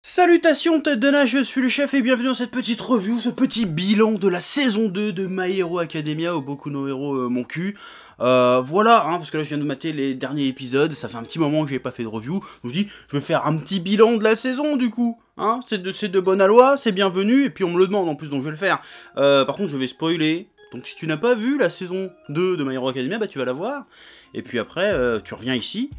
Salutations tête de nage, je suis le chef et bienvenue dans cette petite review, ce petit bilan de la saison 2 de My Hero Academia où Boku no Hero mon cul. Voilà, parce que là je viens de mater les derniers épisodes, ça fait un petit moment que j'ai pas fait de review, donc je dis je vais faire un petit bilan de la saison du coup, c'est de bonne loi, c'est bienvenu, et puis on me le demande en plus donc je vais le faire. Par contre je vais spoiler, donc si tu n'as pas vu la saison 2 de My Hero Academia, bah tu vas la voir, et puis après tu reviens ici.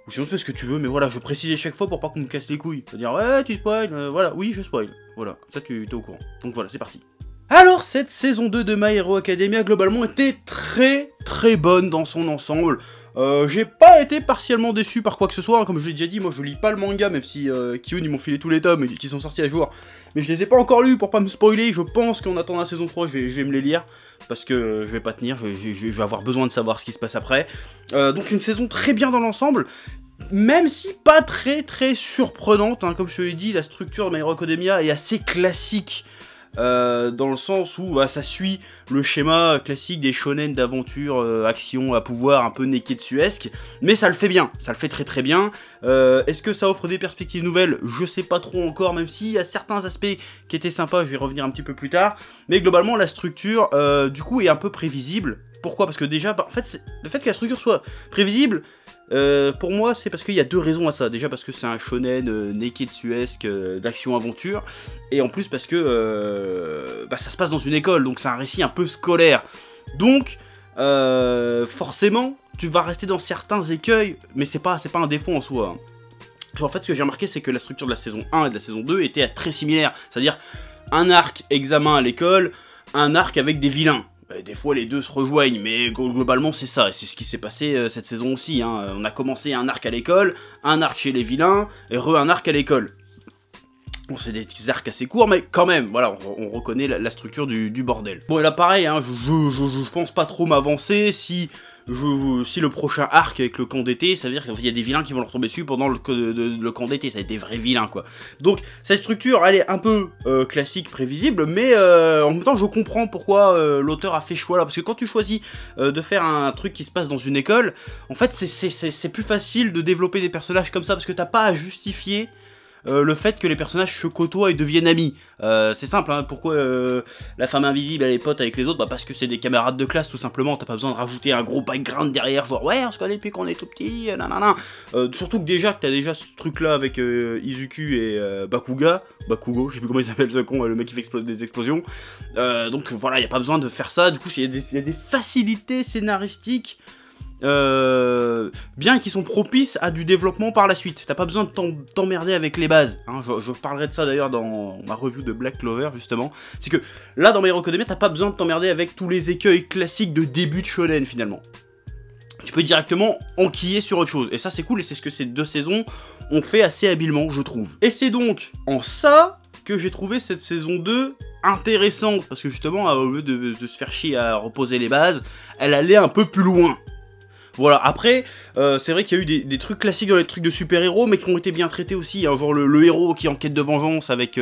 Ou sinon tu fais ce que tu veux, mais voilà, je précise à chaque fois pour pas qu'on me casse les couilles. C'est-à-dire, ouais, tu spoil, voilà, oui, je spoil. Voilà, comme ça tu es au courant. Donc voilà, c'est parti. Alors, cette saison 2 de My Hero Academia, globalement, était très bonne dans son ensemble. J'ai pas été partiellement déçu par quoi que ce soit, comme je l'ai déjà dit, moi je lis pas le manga, même si Kiyun ils m'ont filé tous les tomes et qui sont sortis à jour. Mais je les ai pas encore lus pour pas me spoiler, je pense qu'en attendant la saison 3, je vais me les lire. Parce que je vais pas tenir, je vais avoir besoin de savoir ce qui se passe après. Donc une saison très bien dans l'ensemble, même si pas très surprenante, comme je te l'ai dit, la structure de My Hero Academia est assez classique. Dans le sens où ça suit le schéma classique des shonen d'aventure, action à pouvoir un peu neketsuesque, mais ça le fait bien, ça le fait très bien. Est-ce que ça offre des perspectives nouvelles? Je sais pas trop encore, même s'il y a certains aspects qui étaient sympas, je vais revenir un petit peu plus tard, mais globalement la structure du coup est un peu prévisible. Pourquoi? Parce que déjà, en fait, le fait que la structure soit prévisible, pour moi, c'est parce qu'il y a deux raisons à ça. Déjà parce que c'est un shonen neketsuesque d'action-aventure, et en plus parce que ça se passe dans une école, donc c'est un récit un peu scolaire. Donc, forcément, tu vas rester dans certains écueils, mais c'est pas un défaut en soi. En fait, ce que j'ai remarqué, c'est que la structure de la saison 1 et de la saison 2 était très similaire. C'est-à-dire, un arc examen à l'école, un arc avec des vilains. Des fois les deux se rejoignent, mais globalement c'est ça, et c'est ce qui s'est passé cette saison aussi. On a commencé un arc à l'école, un arc chez les vilains, et un arc à l'école. Bon, c'est des petits arcs assez courts, mais quand même, voilà, on reconnaît la structure du bordel. Bon, et là pareil, je pense pas trop m'avancer si le prochain arc avec le camp d'été, ça veut dire qu'il y a des vilains qui vont leur tomber dessus pendant le camp d'été, ça va être des vrais vilains quoi. Donc cette structure elle est un peu classique, prévisible, mais en même temps je comprends pourquoi l'auteur a fait ce choix là, parce que quand tu choisis de faire un truc qui se passe dans une école, en fait c'est plus facile de développer des personnages comme ça, parce que t'as pas à justifier le fait que les personnages se côtoient et deviennent amis. C'est simple, pourquoi la femme invisible elle est pote avec les autres? Parce que c'est des camarades de classe tout simplement, t'as pas besoin de rajouter un gros background derrière, genre ouais on se connaît depuis qu'on est tout petit, nanana. Surtout que t'as déjà ce truc là avec Izuku et Bakugo, je sais plus comment il s'appelle ce con, le mec qui fait exploser des explosions. Donc voilà, y a pas besoin de faire ça, du coup il y a des facilités scénaristiques bien qui sont propices à du développement par la suite. T'as pas besoin de t'emmerder avec les bases. Je parlerai de ça d'ailleurs dans ma review de Black Clover justement. C'est que là dans My Hero Academia t'as pas besoin de t'emmerder avec tous les écueils classiques de début de shonen finalement. Tu peux directement enquiller sur autre chose. Et ça c'est cool, et c'est ce que ces deux saisons ont fait assez habilement je trouve. Et c'est donc en ça que j'ai trouvé cette saison 2 intéressante. Parce que justement au lieu de se faire chier à reposer les bases, elle allait un peu plus loin. Voilà, après, c'est vrai qu'il y a eu des trucs classiques dans les trucs de super-héros, mais qui ont été bien traités aussi, genre le héros qui est en quête de vengeance avec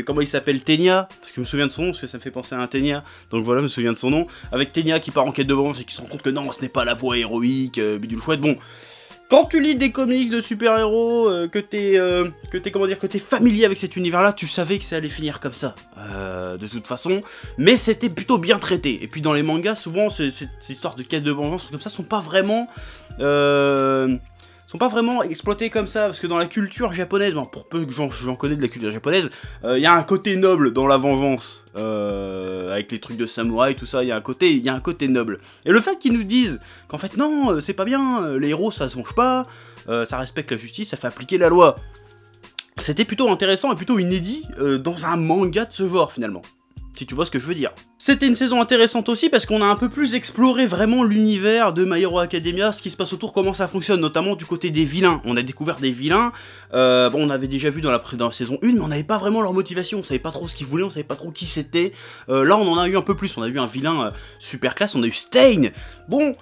comment il s'appelle, Ténia, parce que je me souviens de son nom, parce que ça me fait penser à un Ténia, donc voilà, je me souviens de son nom, avec Ténia qui part en quête de vengeance et qui se rend compte que non, ce n'est pas la voie héroïque, bidule chouette, bon... Quand tu lis des comics de super-héros, que t'es familier avec cet univers-là, tu savais que ça allait finir comme ça, de toute façon, mais c'était plutôt bien traité. Et puis dans les mangas, souvent, ces histoires de quête de vengeance comme ça sont pas vraiment exploitées comme ça, parce que dans la culture japonaise, bon, pour peu que j'en connais de la culture japonaise, il y a un côté noble dans la vengeance, avec les trucs de samouraï, tout ça, il y a un côté noble. Et le fait qu'ils nous disent qu'en fait non, c'est pas bien, les héros ça se venge pas, ça respecte la justice, ça fait appliquer la loi. C'était plutôt intéressant et plutôt inédit dans un manga de ce genre finalement. Si tu vois ce que je veux dire. C'était une saison intéressante aussi parce qu'on a un peu plus exploré vraiment l'univers de My Hero Academia, ce qui se passe autour, comment ça fonctionne, notamment du côté des vilains. On a découvert des vilains, bon on avait déjà vu dans la saison 1, mais on n'avait pas vraiment leur motivation, on savait pas trop ce qu'ils voulaient, on savait pas trop qui c'était. Là on en a eu un peu plus, on a eu un vilain super classe, on a eu Stain. Bon...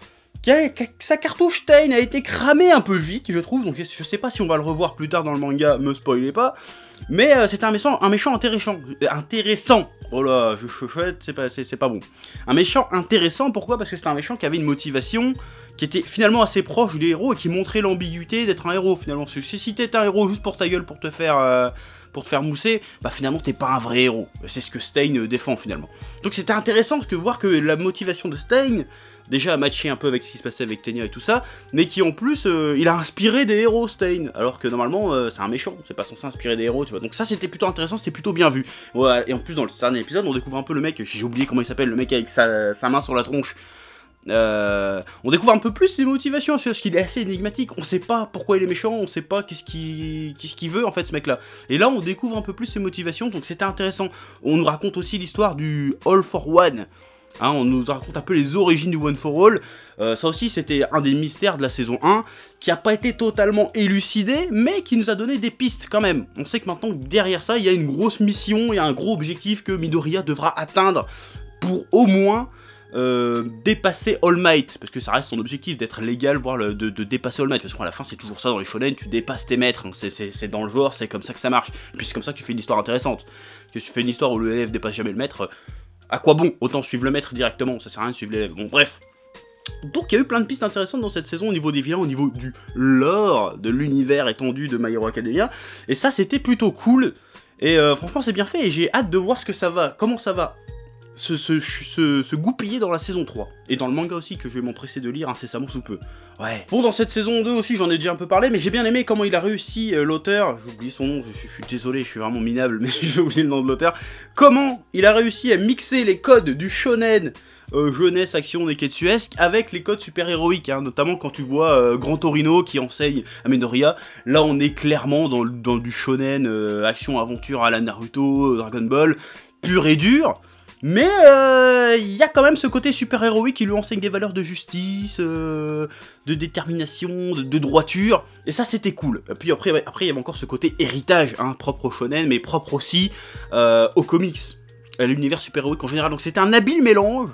sa cartouche Stein a été cramée un peu vite, je trouve, donc je sais pas si on va le revoir plus tard dans le manga, me spoilez pas, mais c'était un méchant intéressant, oh là, je chuchote, c'est pas bon, un méchant intéressant, pourquoi? Parce que c'était un méchant qui avait une motivation, qui était finalement assez proche des héros, et qui montrait l'ambiguïté d'être un héros, finalement, si t'es un héros juste pour ta gueule, pour te faire mousser, bah finalement t'es pas un vrai héros, c'est ce que Stein défend finalement, donc c'était intéressant, parce que voir que la motivation de Stein, déjà a matché un peu avec ce qui se passait avec Tenya et tout ça, mais qui en plus, il a inspiré des héros, Stein, alors que normalement, c'est un méchant, c'est pas censé inspirer des héros, tu vois, donc ça c'était plutôt intéressant, c'était plutôt bien vu, ouais, et en plus dans le dernier épisode, on découvre un peu le mec, j'ai oublié comment il s'appelle, le mec avec sa main sur la tronche, on découvre un peu plus ses motivations, parce qu'il est assez énigmatique, on sait pas pourquoi il est méchant, on sait pas qu'est-ce qu'il veut en fait ce mec là, et là on découvre un peu plus ses motivations, donc c'était intéressant, on nous raconte aussi l'histoire du All for One, hein, on nous raconte un peu les origines du One for All, ça aussi c'était un des mystères de la saison 1, qui a pas été totalement élucidé, mais qui nous a donné des pistes quand même. On sait que maintenant derrière ça, il y a une grosse mission, il y a un gros objectif que Midoriya devra atteindre pour au moins dépasser All Might, parce que ça reste son objectif d'être légal, voire de dépasser All Might, parce qu'à la fin c'est toujours ça dans les shonen, tu dépasses tes maîtres, hein, c'est dans le genre, c'est comme ça que ça marche, et puis c'est comme ça que tu fais une histoire intéressante, parce que si tu fais une histoire où l'élève dépasse jamais le maître, à quoi bon? Autant suivre le maître directement, ça sert à rien de suivre l'élève. Bon, bref. Donc il y a eu plein de pistes intéressantes dans cette saison au niveau des vilains, au niveau du lore, de l'univers étendu de My Hero Academia. Et ça c'était plutôt cool. Et franchement c'est bien fait et j'ai hâte de voir comment ça va se goupiller dans la saison 3. Et dans le manga aussi, que je vais m'empresser de lire incessamment sous peu. Ouais. Bon, dans cette saison 2 aussi, j'en ai déjà un peu parlé, mais j'ai bien aimé comment il a réussi, l'auteur, j'ai oublié son nom, je suis désolé, je suis vraiment minable, mais j'ai oublié le nom de l'auteur, comment il a réussi à mixer les codes du shonen, jeunesse, action, neketsuesque, avec les codes super-héroïques, hein, notamment quand tu vois Grand Torino qui enseigne à Midoriya, là on est clairement dans du shonen, action, aventure à la Naruto, Dragon Ball, pur et dur. Mais il y a quand même ce côté super-héroïque qui lui enseigne des valeurs de justice, de détermination, de droiture, et ça c'était cool. Et puis après il y avait encore ce côté héritage, hein, propre au shonen, mais propre aussi aux comics, à l'univers super-héroïque en général. Donc c'était un habile mélange,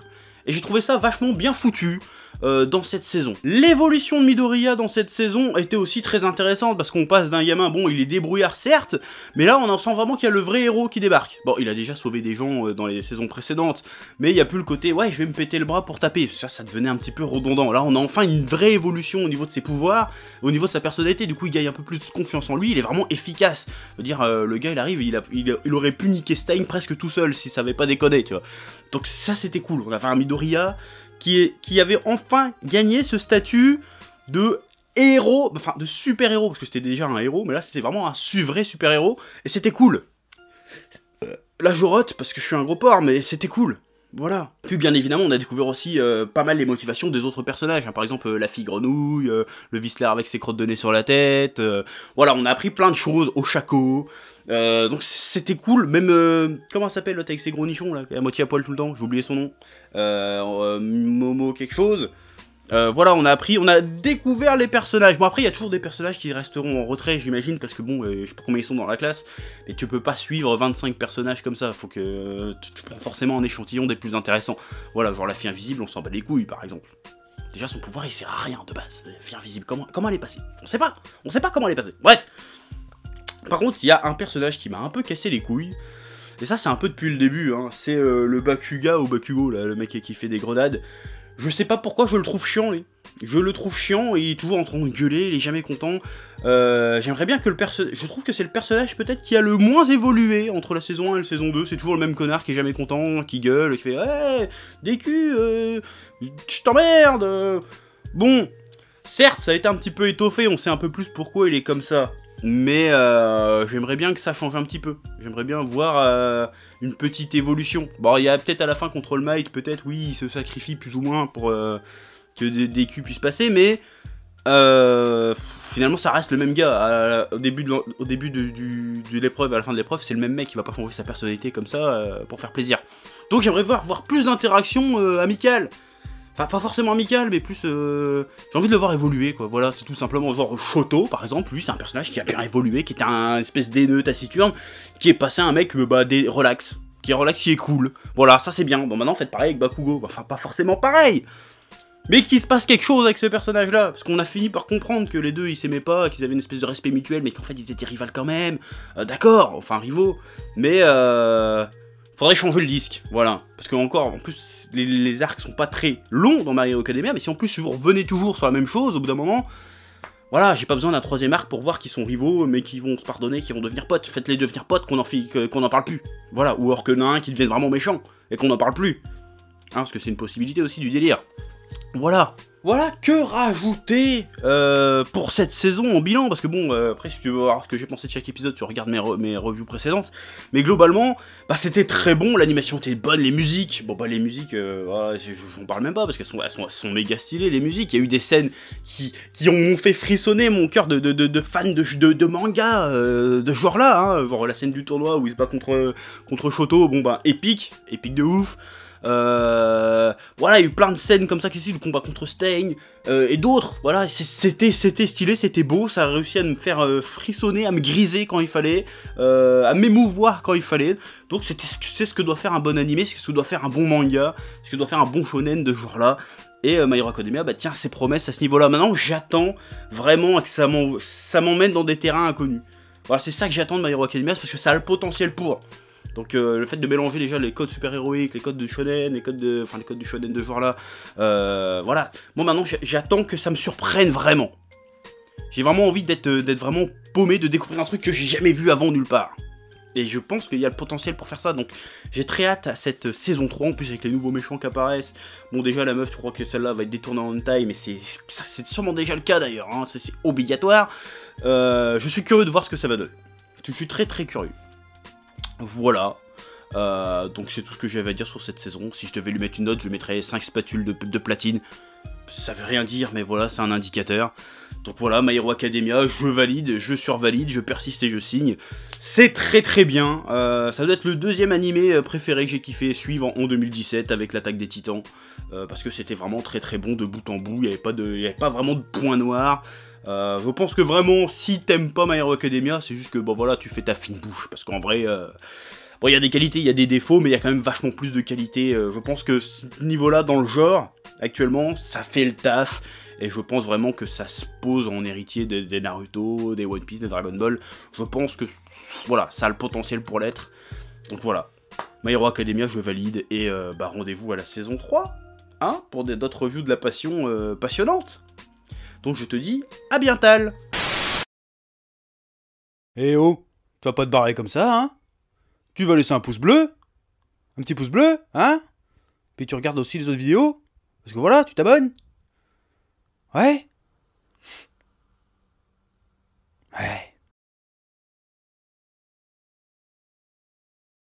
et j'ai trouvé ça vachement bien foutu dans cette saison. L'évolution de Midoriya dans cette saison était aussi très intéressante, parce qu'on passe d'un gamin, bon il est débrouillard certes, mais là on en sent vraiment qu'il y a le vrai héros qui débarque. Bon, il a déjà sauvé des gens dans les saisons précédentes, mais il n'y a plus le côté, ouais je vais me péter le bras pour taper, ça devenait un petit peu redondant. Là on a enfin une vraie évolution au niveau de ses pouvoirs, au niveau de sa personnalité, du coup il gagne un peu plus de confiance en lui, il est vraiment efficace. Je veux dire, le gars il arrive, il aurait pu niquer Stein presque tout seul, si ça avait pas déconné, tu vois. Donc ça c'était cool, on avait un Midoriya qui avait enfin gagné ce statut de héros, enfin de super-héros, parce que c'était déjà un héros, mais là c'était vraiment un vrai super-héros, et c'était cool. Là je rote parce que je suis un gros porc, mais c'était cool. Voilà. Puis bien évidemment on a découvert aussi pas mal les motivations des autres personnages, hein. Par exemple la fille grenouille, le Whistler avec ses crottes de nez sur la tête, voilà, on a appris plein de choses au Shaco. Donc c'était cool, même comment s'appelle l'autre avec ses gros nichons là, à moitié à poil tout le temps, j'ai oublié son nom, Momo quelque chose. Voilà, on a découvert les personnages. Bon après il y a toujours des personnages qui resteront en retrait j'imagine, parce que bon, je sais pas combien ils sont dans la classe, mais tu peux pas suivre 25 personnages comme ça, faut que tu prends forcément un échantillon des plus intéressants. Voilà, genre la fille invisible, on s'en bat les couilles par exemple. Déjà son pouvoir il sert à rien de base, la fille invisible, comment elle est passée? On sait pas comment elle est passée, bref. Par contre, il y a un personnage qui m'a un peu cassé les couilles, et ça c'est un peu depuis le début, hein. C'est le Bakuga ou Bakugo, là, le mec qui fait des grenades. Je sais pas pourquoi je le trouve chiant, lui. Je le trouve chiant, il est toujours en train de gueuler, il est jamais content. J'aimerais bien que le personnage... Je trouve que c'est le personnage peut-être qui a le moins évolué entre la saison 1 et la saison 2. C'est toujours le même connard qui est jamais content, qui gueule, qui fait « Ouais, DQ, je t'emmerde !» Bon, certes, ça a été un petit peu étoffé, on sait un peu plus pourquoi il est comme ça. Mais j'aimerais bien que ça change un petit peu. J'aimerais bien voir une petite évolution. Bon, il y a peut-être à la fin contre All Might, peut-être, oui, il se sacrifie plus ou moins pour que des DQ puissent passer, mais finalement ça reste le même gars. Au début de l'épreuve, à la fin de l'épreuve, c'est le même mec qui va pas changer sa personnalité comme ça pour faire plaisir. Donc j'aimerais voir plus d'interactions amicales. Enfin, pas forcément amical, mais plus... j'ai envie de le voir évoluer, quoi. Voilà, c'est tout simplement. Genre, Shoto, par exemple, lui, c'est un personnage qui a bien évolué, qui était un espèce d'aineux taciturne, qui est passé à un mec, relax. Qui est relax, qui est cool. Voilà, ça c'est bien. Bon, maintenant, faites pareil avec Bakugo. Enfin, pas forcément pareil. mais qu'il se passe quelque chose avec ce personnage-là, parce qu'on a fini par comprendre que les deux ils s'aimaient pas, qu'ils avaient une espèce de respect mutuel, mais qu'en fait ils étaient rivales quand même, d'accord, enfin rivaux, mais faudrait changer le disque, voilà, parce que encore, en plus, les arcs sont pas très longs dans My Hero Academia, mais si en plus vous revenez toujours sur la même chose, au bout d'un moment, voilà, j'ai pas besoin d'un troisième arc pour voir qu'ils sont rivaux, mais qu'ils vont se pardonner, qu'ils vont devenir potes, faites-les devenir potes, qu'on en parle plus, voilà, ou alors que l'un qui devienne vraiment méchant, et qu'on en parle plus, hein, parce que c'est une possibilité aussi du délire. Voilà. Voilà, que rajouter pour cette saison en bilan, parce que bon, après si tu veux voir ce que j'ai pensé de chaque épisode, tu regardes mes reviews précédentes, mais globalement, bah c'était très bon, l'animation était bonne, les musiques, bon bah les musiques, voilà, j'en parle même pas, parce qu'elles sont méga stylées, les musiques, il y a eu des scènes qui m'ont fait frissonner mon cœur de fan de manga, de ce genre-là, hein, genre la scène du tournoi où il se bat contre Shoto, bon bah épique de ouf. Voilà, il y a eu plein de scènes comme ça qu'ici, le combat contre Stein et d'autres, voilà, c'était stylé, c'était beau, ça a réussi à me faire frissonner, à me griser quand il fallait, à m'émouvoir quand il fallait, donc c'est ce que doit faire un bon animé, c'est ce que doit faire un bon manga, ce que doit faire un bon shonen de ce genre-là, et My Hero Academia, bah tiens, ses promesses à ce niveau-là, maintenant j'attends vraiment que ça m'emmène dans des terrains inconnus, voilà, c'est ça que j'attends de My Hero Academia, parce que ça a le potentiel pour... Donc le fait de mélanger déjà les codes super-héroïques, les codes de shonen, les codes du shonen de ce genre-là, voilà. Moi maintenant j'attends que ça me surprenne vraiment. J'ai vraiment envie d'être vraiment paumé, de découvrir un truc que j'ai jamais vu avant nulle part. Et je pense qu'il y a le potentiel pour faire ça, donc j'ai très hâte à cette saison 3, en plus avec les nouveaux méchants qui apparaissent. Bon déjà la meuf, je crois que celle-là va être détournée en hentai, mais c'est sûrement déjà le cas d'ailleurs, hein, c'est obligatoire. Je suis curieux de voir ce que ça va donner. Je suis très curieux. Voilà, donc c'est tout ce que j'avais à dire sur cette saison. Si je devais lui mettre une note, je mettrais 5 spatules de platine. Ça veut rien dire, mais voilà, c'est un indicateur. Donc voilà, My Hero Academia, je valide, je survalide, je persiste et je signe. C'est très bien, ça doit être le deuxième animé préféré que j'ai kiffé suivre en 2017 avec l'attaque des titans. Parce que c'était vraiment très bon de bout en bout, il n'y avait pas vraiment de point noir. Je pense que vraiment, si t'aimes pas My Hero Academia, c'est juste que bon voilà, tu fais ta fine bouche, parce qu'en vrai, bon il y a des qualités, il y a des défauts, mais il y a quand même vachement plus de qualités. Je pense que ce niveau-là, dans le genre, actuellement, ça fait le taf, et je pense vraiment que ça se pose en héritier des Naruto, des One Piece, des Dragon Ball. Je pense que, voilà, ça a le potentiel pour l'être. Donc voilà, My Hero Academia, je valide, et bah rendez-vous à la saison 3, hein, pour d'autres reviews de la passion passionnante. Donc je te dis, à bientôt. Eh oh, tu vas pas te barrer comme ça, hein? Tu vas laisser un pouce bleu? Un petit pouce bleu, hein? Puis tu regardes aussi les autres vidéos? Parce que voilà, tu t'abonnes? Ouais? Ouais.